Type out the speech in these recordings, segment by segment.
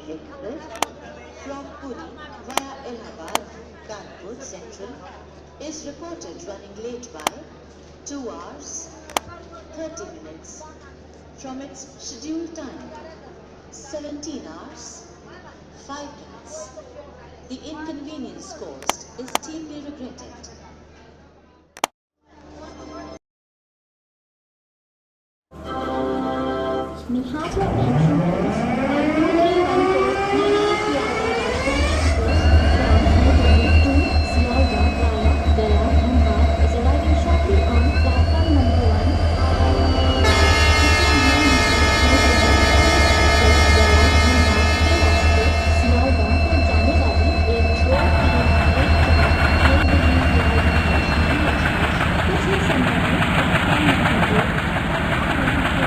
Express from Puri via Allahabad, Kanpur Central is reported running late by 2 hours 30 minutes from its scheduled time 17 hours 5 minutes. The inconvenience caused is deeply regretted. May have your attention please. 2314 Unique Yada Rajpuri Express from New Delhi to Sialdah via Gaya Dhanbad is arriving shortly on platform number 1. कृपया ध्यान दीजिए, New Delhi Express गया धनबाद के रास्ते सियालदह को जाने वाली 1, 2, 3, 1, 4 नई दिल्ली सियालदह राजधानी एक्सप्रेस कुछ ही समय में प्लेटफॉर्म नंबर 2 पर आ रही है।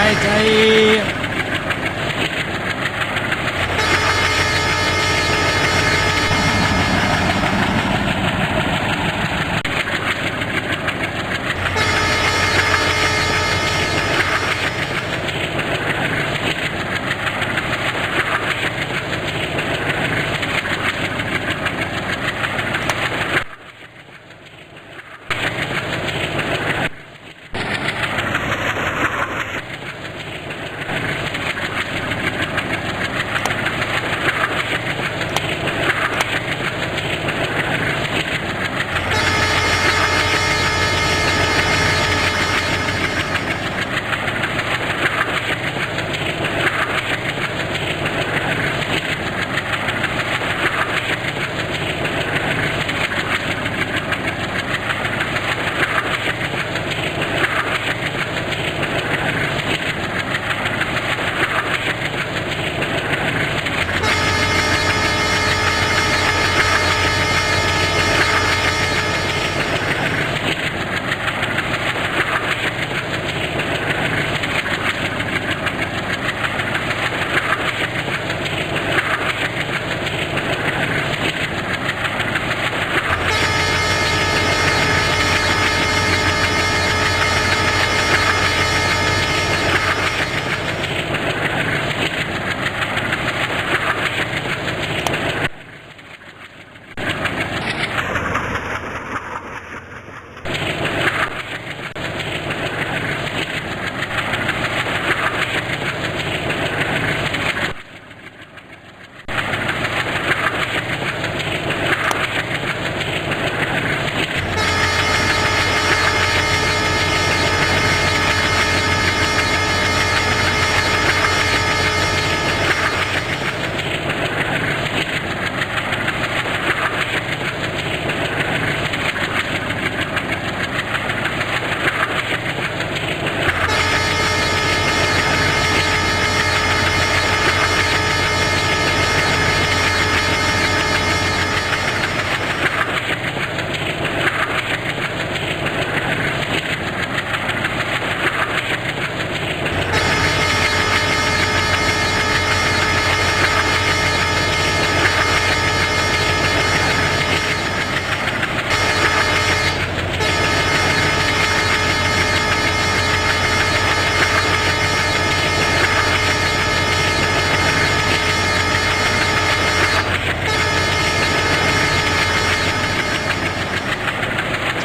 Jai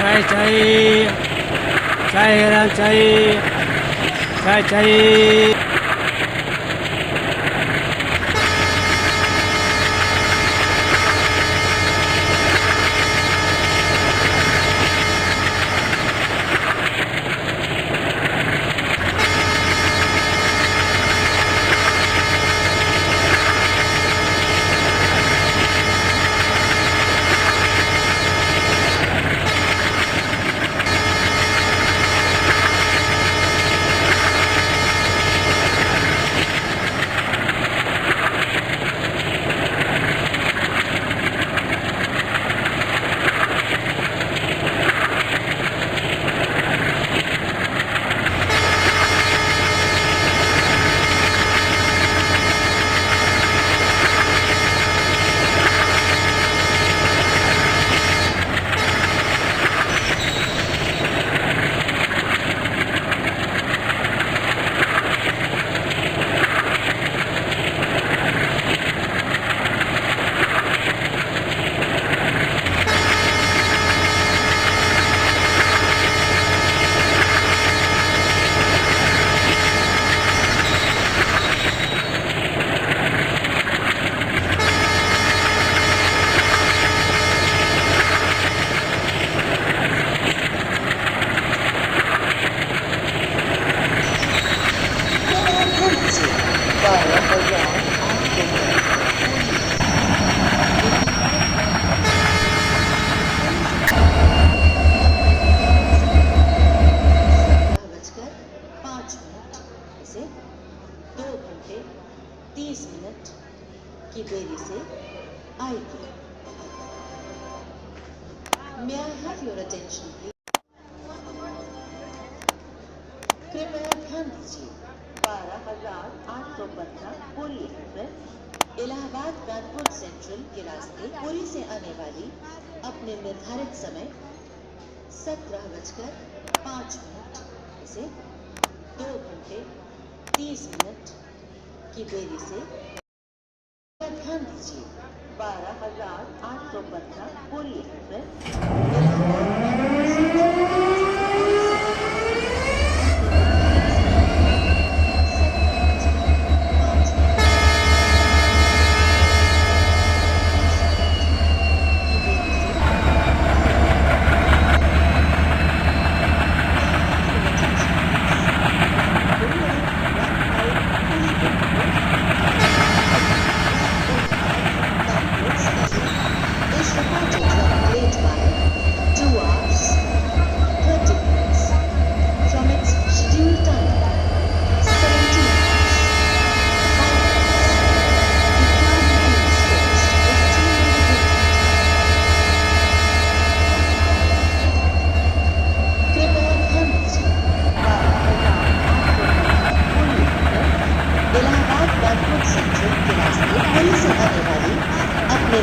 Jai Jai Ram Jai Jai Jai. की देरी से आएगी. May I have your attention, please? कृपया ध्यान दीजिए. 12,815 पुरी एक्सप्रेस इलाहाबाद कानपुर सेंट्रल के रास्ते पुरी से आने वाली अपने निर्धारित समय 17:05 से 2 घंटे 30 मिनट की देरी से ध्यान दीजिए. 12,815 पुरी एक्सप्रेस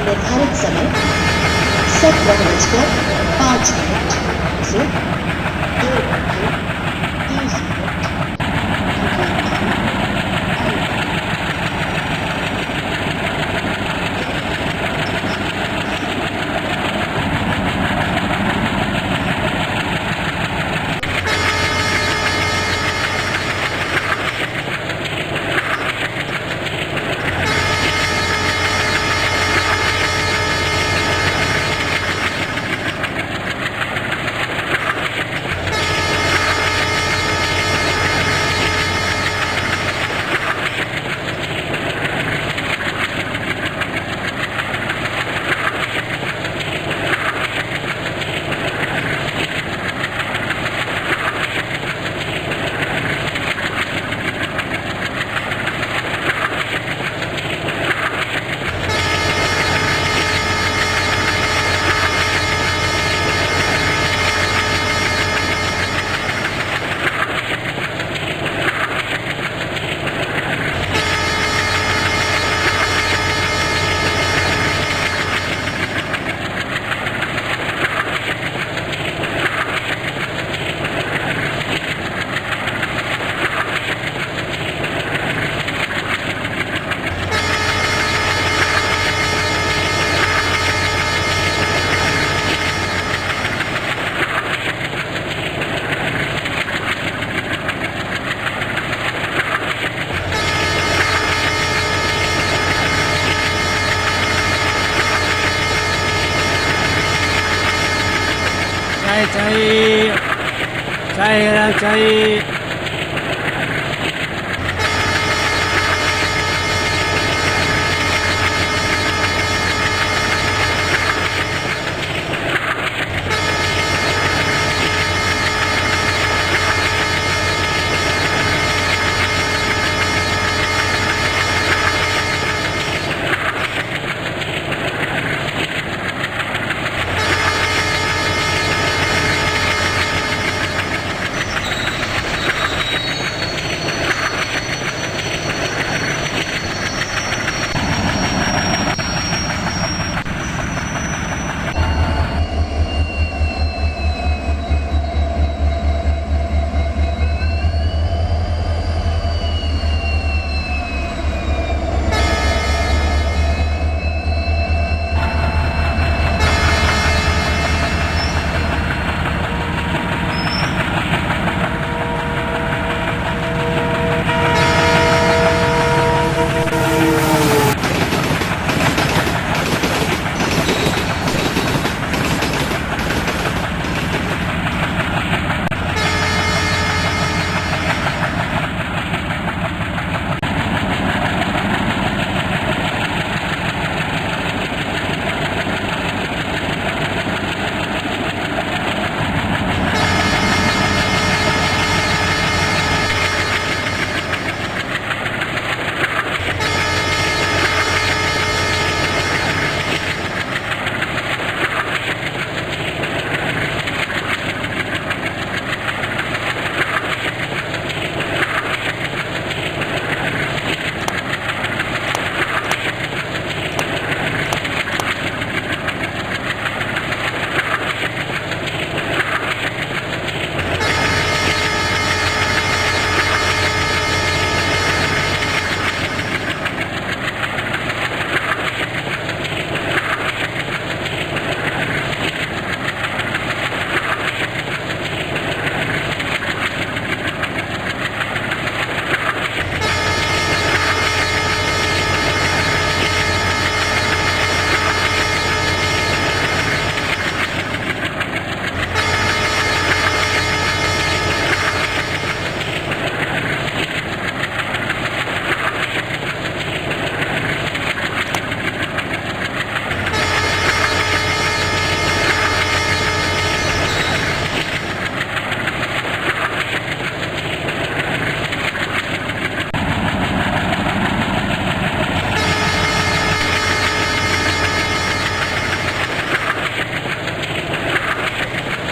निर्धारित समय 17:05 से 2 घंटे 30 जय जय जय राम जय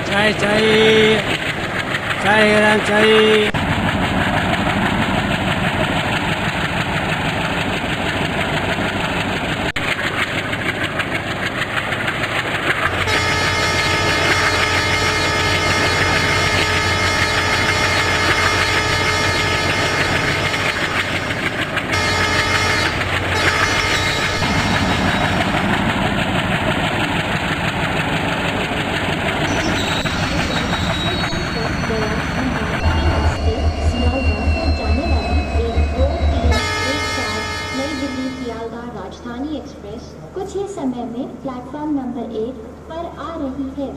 जय जय जय राम जय राजधानी एक्सप्रेस कुछ ही समय में प्लेटफॉर्म नंबर 1 पर आ रही है।